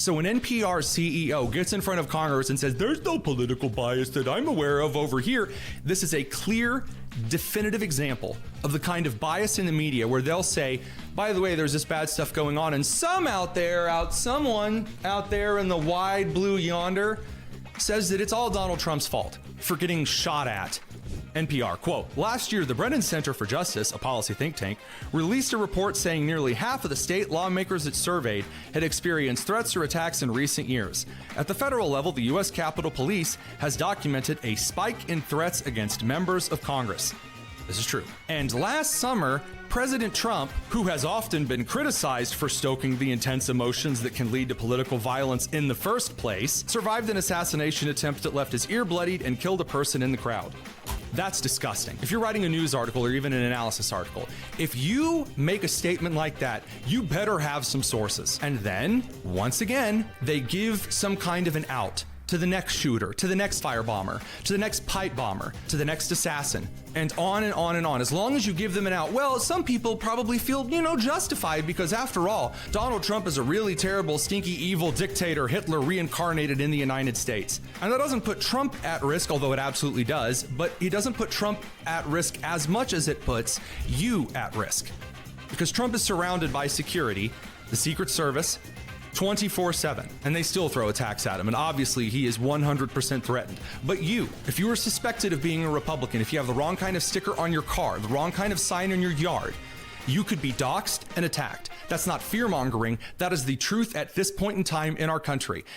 So when NPR CEO gets in front of Congress and says, there's no political bias that I'm aware of over here, this is a clear, definitive example of the kind of bias in the media where they'll say, by the way, there's this bad stuff going on, and someone out there in the wide blue yonder says that it's all Donald Trump's fault for getting shot at. NPR, quote, last year, the Brennan Center for Justice, a policy think tank, released a report saying nearly half of the state lawmakers it surveyed had experienced threats or attacks in recent years. At the federal level, the U.S. Capitol Police has documented a spike in threats against members of Congress. This is true. And last summer, President Trump, who has often been criticized for stoking the intense emotions that can lead to political violence in the first place, survived an assassination attempt that left his ear bloodied and killed a person in the crowd. That's disgusting. If you're writing a news article or even an analysis article, if you make a statement like that, you better have some sources. And then, once again, they give some kind of an out to the next shooter, to the next firebomber, to the next pipe bomber, to the next assassin, and on and on and on. As long as you give them an out, well, some people probably feel, justified because after all, Donald Trump is a really terrible, stinky, evil dictator, Hitler reincarnated in the United States. And that doesn't put Trump at risk, although it absolutely does, but it doesn't put Trump at risk as much as it puts you at risk. Because Trump is surrounded by security, the Secret Service, 24/7, and they still throw attacks at him, and obviously he is 100% threatened. But you, if you are suspected of being a Republican, if you have the wrong kind of sticker on your car, the wrong kind of sign in your yard, you could be doxxed and attacked. That's not fear-mongering, that is the truth at this point in time in our country.